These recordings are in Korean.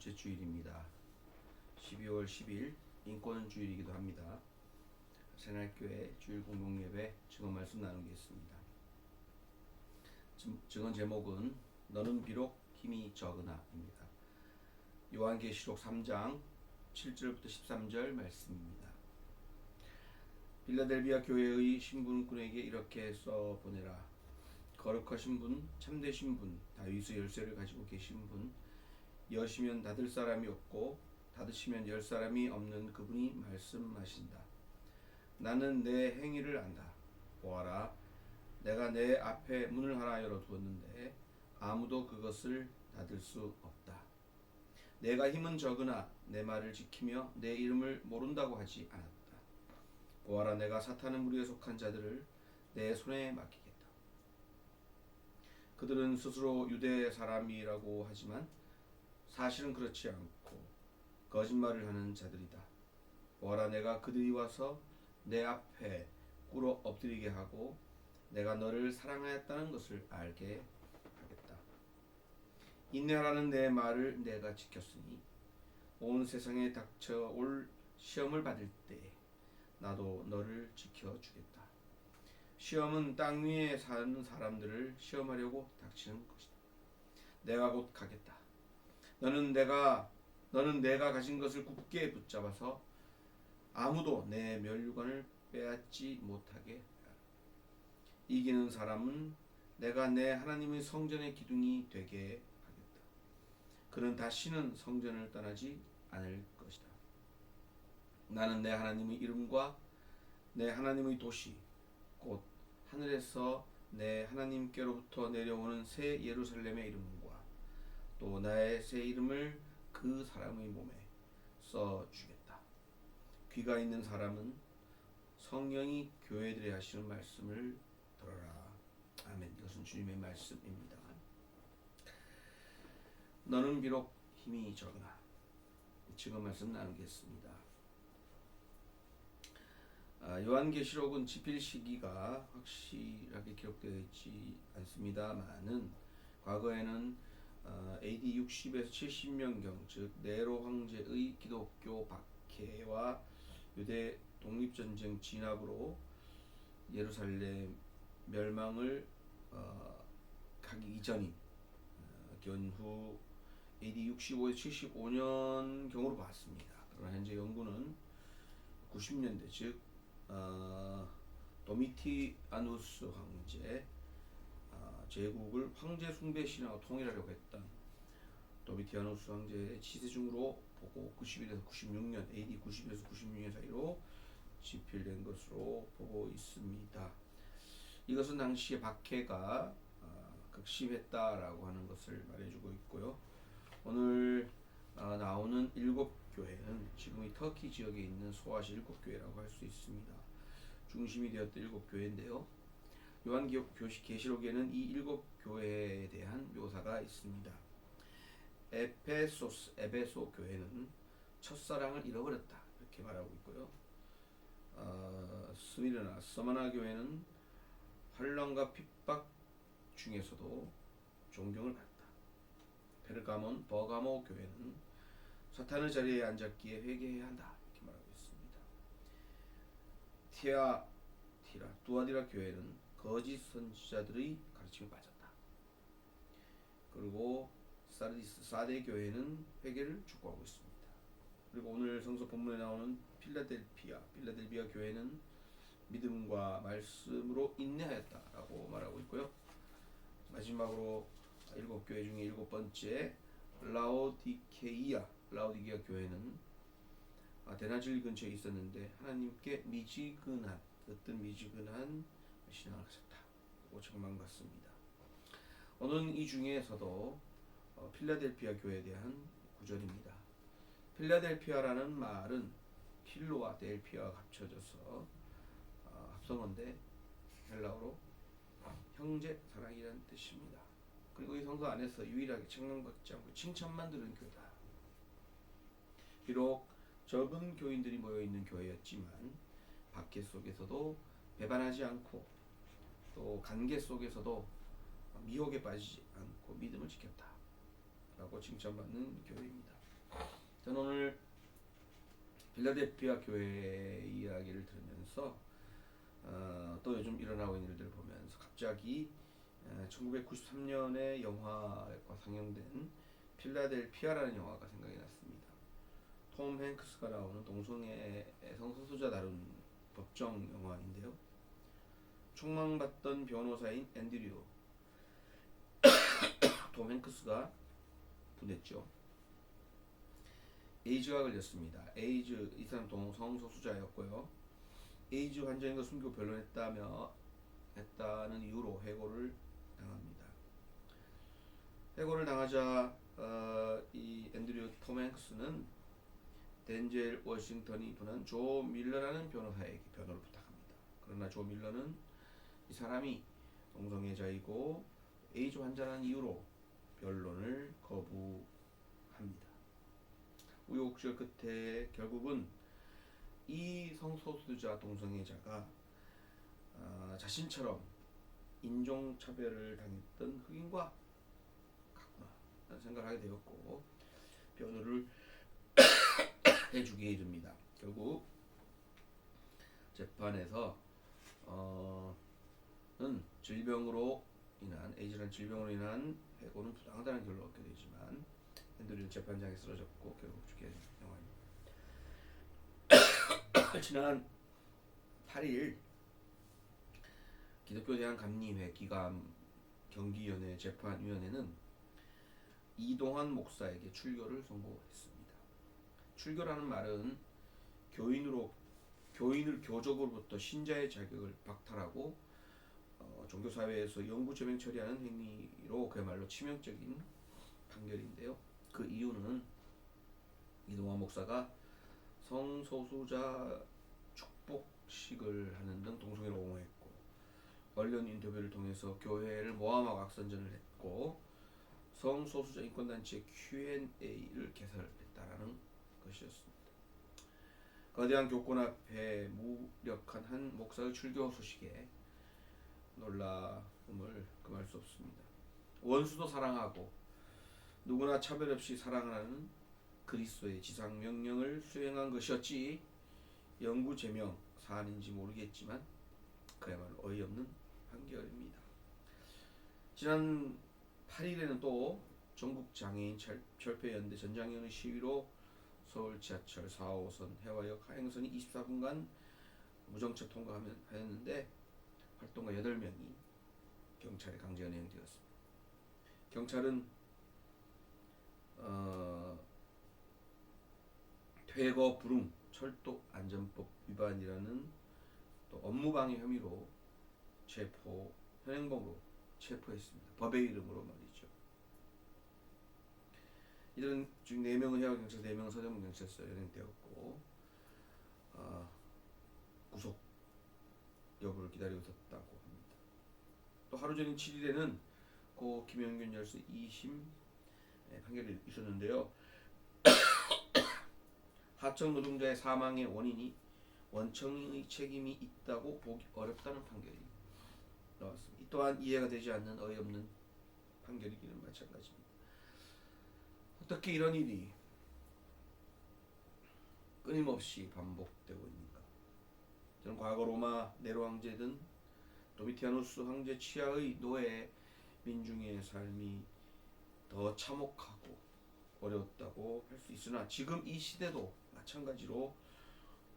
둘째 주일입니다. 12월 10일 인권 주일이기도 합니다. 새날교회 주일 공동예배 증언 말씀 나누겠습니다. 증언 제목은 너는 비록 힘이 적으나입니다. 요한계시록 3장 7절부터 13절 말씀입니다. 빌라델비아 교회의 신분꾼에게 이렇게 써 보내라. 거룩하신 분, 참되신 분, 다윗의 열쇠를 가지고 계신 분, 여시면 닫을 사람이 없고 닫으시면 열 사람이 없는 그분이 말씀하신다. 나는 내 행위를 안다. 보아라, 내가 내 앞에 문을 하나 열어두었는데 아무도 그것을 닫을 수 없다. 내가 힘은 적으나 내 말을 지키며 내 이름을 모른다고 하지 않았다. 보아라, 내가 사탄의 무리에 속한 자들을 내 손에 맡기겠다. 그들은 스스로 유대 사람이라고 하지만 사실은 그렇지 않고 거짓말을 하는 자들이다. 보아라, 내가 그들이 와서 내 앞에 꿇어 엎드리게 하고 내가 너를 사랑하였다는 것을 알게 하겠다. 인내하라는 내 말을 내가 지켰으니 온 세상에 닥쳐올 시험을 받을 때 나도 너를 지켜주겠다. 시험은 땅 위에 사는 사람들을 시험하려고 닥치는 것이다. 내가 곧 가겠다. 너는 내가 가진 것을 굳게 붙잡아서 아무도 내 면류관을 빼앗지 못하게 하라. 이기는 사람은 내가 내 하나님의 성전의 기둥이 되게 하겠다. 그는 다시는 성전을 떠나지 않을 것이다. 나는 내 하나님의 이름과 내 하나님의 도시 곧 하늘에서 내 하나님께로부터 내려오는 새 예루살렘의 이름과 또 나의 새 이름을 그 사람의 몸에 써주겠다. 귀가 있는 사람은 성령이 교회들에 하시는 말씀을 들어라. 아멘. 이것은 주님의 말씀입니다. 너는 비록 힘이 적으나 지금 말씀 나누겠습니다. 요한계시록은 집필 시기가 확실하게 기록되어 있지 않습니다만은 과거에는 AD 60에서 70년경 즉 네로 황제의 기독교 박해와 유대 독립전쟁 진압으로 예루살렘 멸망을 가기 이전인 견후 AD 65에서 75년 경으로 봤습니다. 그러나 현재 연구는 90년대 즉 도미티아누스 황제 제국을 황제 숭배 신화와 통일하려고 했던 도미티아누스 황제의 치세중으로 보고 91에서 96년 AD 90에서 96년 사이로 집필된 것으로 보고 있습니다. 이것은 당시에 박해가 극심했다라고 하는 것을 말해주고 있고요. 오늘 나오는 7교회는 지금의 터키 지역에 있는 소아시 7교회라고 할 수 있습니다. 중심이 되었던 7교회인데요. 요한계시록에는 이 7교회에 대한 묘사가 있습니다. 에베소 교회는 첫사랑을 잃어버렸다 이렇게 말하고 있고요. 스미르나 서마나 교회는 환난과 핍박 중에서도 존경을 받았다. 베르가몬 버가모 교회는 사탄의 자리에 앉았기에 회개해야 한다 이렇게 말하고 있습니다. 티아티라 두아디라 교회는 거짓 선지자들의 가르침에 빠졌다. 그리고 사르디스 사대 교회는 회개를 촉구하고 있습니다. 그리고 오늘 성서 본문에 나오는 필라델비아 교회는 믿음과 말씀으로 인내하였다라고 말하고 있고요. 마지막으로 7교회 중에 7번째 라오디게이아 교회는 대낮일 근처에 있었는데 하나님께 미지근한 신앙을 가졌다고 책망받습니다. 오늘은 이 중에서도 필라델피아 교회에 대한 구절입니다. 필라델피아라는 말은 필로와 델피아가 합쳐져서 합성어인데 헬라어로 형제 사랑이라는 뜻입니다. 그리고 이 성서 안에서 유일하게 책망받지 않고 칭찬만 들은 교회다. 비록 적은 교인들이 모여있는 교회였지만 박해 속에서도 배반하지 않고 또 관계 속에서도 미혹에 빠지지 않고 믿음을 지켰다 라고 칭찬받는 교회입니다. 저는 오늘 필라델피아 교회 이야기를 들으면서 또 요즘 일어나고 있는 일들을 보면서 갑자기 1993년에 영화가 상영된 필라델피아라는 영화가 생각이 났습니다. 톰 행크스가 나오는 동성애 성소수자 다룬 법정 영화인데요. 총망받던 변호사인 앤드류 톰 행크스가 보냈죠. 에이즈가 걸렸습니다. 에이즈, 이 사람 성소수자였고요. 에이즈 환자인 걸 숨기고 했다는 이유로 해고를 당합니다. 해고를 당하자 이 앤드류 톰 행크스는 덴젤 워싱턴이 분한 조 밀러라는 변호사에게 변호를 부탁합니다. 그러나 조 밀러는 이 사람이 동성애자이고 에이즈 환자라는 이유로 변론을 거부합니다. 우여곡절 끝에 결국은 이 성소수자 동성애자가 자신처럼 인종차별을 당했던 흑인과 같구나 생각을 하게 되었고 변호를 해주게 됩니다. 결국 재판에서 에이즈라는 질병으로 인한 해고는 부당하다는 결론을 얻게 되지만 앤드류는 재판장에 쓰러졌고 결국 죽게 된 영화입니다. 지난 8일 기독교 대한감리회 기감 경기위원회 재판위원회는 이동환 목사에게 출교를 선고했습니다. 출교라는 말은 교인을 교적으로부터 신자의 자격을 박탈하고 종교사회에서 영구제명 처리하는 행위로 그야말로 치명적인 판결인데요. 그 이유는 이동환 목사가 성소수자 축복식을 하는 등 동성애를 옹호했고 언론 인터뷰를 통해서 교회를 모함하고 악선전을 했고 성소수자 인권단체 Q&A를 개설했다라는 것이었습니다. 거대한 교권 앞에 무력한 한 목사의 출교 소식에 놀라움을 금할 수 없습니다. 원수도 사랑하고 누구나 차별 없이 사랑하는 그리스도의 지상 명령을 수행한 것이었지 영구 제명 사안인지 모르겠지만 그야말로 어이없는 판결입니다. 지난 8일에는 또 전국 장애인 철폐연대 전장현의 시위로 서울 지하철 4호선 해화역 하행선이 24분간 무정차 통과하였는데 활동가 8명이 경찰에 강제 연행되었습니다. 경찰은 퇴거 불응 철도 안전법 위반이라는 또 업무방해 혐의로 현행범으로 체포했습니다. 법의 이름으로 말이죠. 이들은 지금 4명은 해화경찰서, 4명은 서대문경찰서에 연행되었고 구속 여부를 기다리고 있었다고 합니다. 또 하루 전인 7일에는 고 김영균 열수 2심 판결이 있었는데요. 하청 노동자의 사망의 원인이 원청의 책임이 있다고 보기 어렵다는 판결이 나왔습니다. 이 또한 이해가 되지 않는 어이없는 판결이기는 마찬가지입니다. 어떻게 이런 일이 끊임없이 반복되고 있는가? 저는 과거 로마 네로 황제든 도미티아누스 황제 치하의 노예 민중의 삶이 더 참혹하고 어려웠다고 할 수 있으나 지금 이 시대도 마찬가지로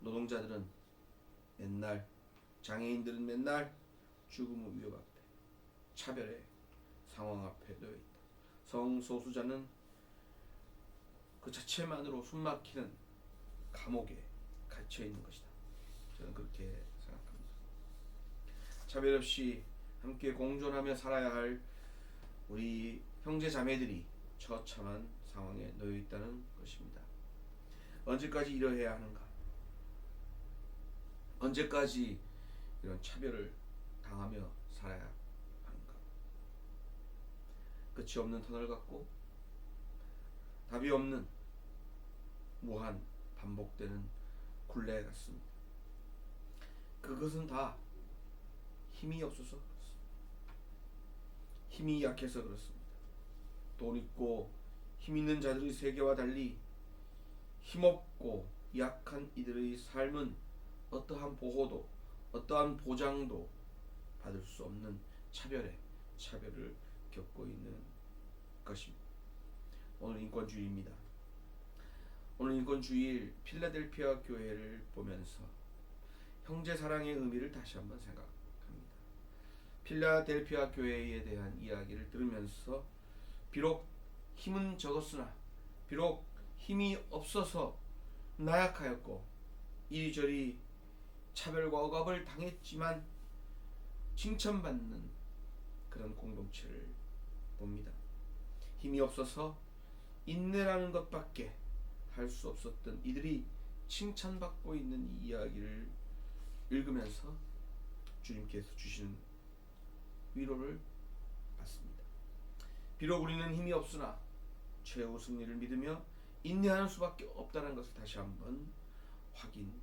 노동자들은 맨날 장애인들은 맨날 죽음의 위협 앞에 차별의 상황 앞에 놓여 있다. 성소수자는 그 자체만으로 숨막히는 감옥에 갇혀 있는 것이다. 저는 그렇게 생각합니다. 차별 없이 함께 공존하며 살아야 할 우리 형제 자매들이 처참한 상황에 놓여 있다는 것입니다. 언제까지 이러해야 하는가? 언제까지 이런 차별을 당하며 살아야 하는가? 끝이 없는 터널 같고 답이 없는 무한 반복되는 굴레 같습니다. 그것은 다 힘이 없어서 그렇습니다. 힘이 약해서 그렇습니다. 돈 있고 힘 있는 자들의 세계와 달리 힘없고 약한 이들의 삶은 어떠한 보호도 어떠한 보장도 받을 수 없는 차별을 겪고 있는 것입니다. 오늘 인권주의입니다. 오늘 인권주의일 필라델피아 교회를 보면서 형제 사랑의 의미를 다시 한번 생각합니다. 필라델피아 교회에 대한 이야기를 들으면서 비록 힘은 적었으나 비록 힘이 없어서 나약하였고 이리저리 차별과 억압을 당했지만 칭찬받는 그런 공동체를 봅니다. 힘이 없어서 인내라는 것밖에 할 수 없었던 이들이 칭찬받고 있는 이 이야기를 읽으면서 주님께서 주시는 위로를 받습니다. 비록 우리는 힘이 없으나 최후 승리를 믿으며 인내하는 수밖에 없다는 것을 다시 한번 확인합니다.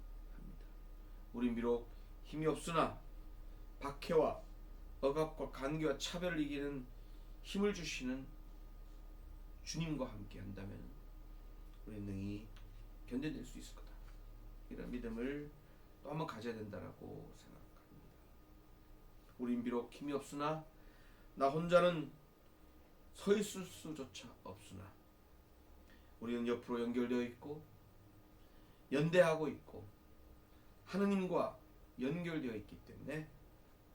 우린 비록 힘이 없으나 박해와 억압과 간계와 차별을 이기는 힘을 주시는 주님과 함께 한다면 우리 능히 견뎌낼 수 있을 거다. 이런 믿음을 또 한번 가져야 된다라고 생각합니다. 우린 비록 힘이 없으나 나 혼자는 서 있을 수조차 없으나 우리는 옆으로 연결되어 있고 연대하고 있고 하느님과 연결되어 있기 때문에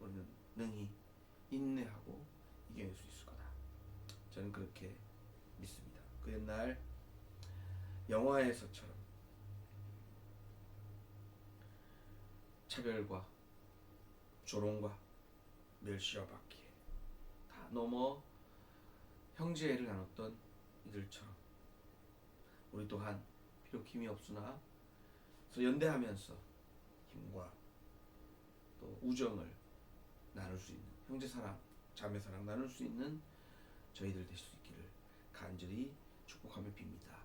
우리는 능히 인내하고 이겨낼 수 있을 거다. 저는 그렇게 믿습니다. 그 옛날 영화에서처럼 차별과 조롱과 멸시와 박해 다 넘어 형제애를 나눴던 이들처럼 우리 또한 비록 힘이 없으나 연대하면서 힘과 또 우정을 나눌 수 있는 형제사랑, 자매사랑 나눌 수 있는 저희들 될 수 있기를 간절히 축복하며 빕니다.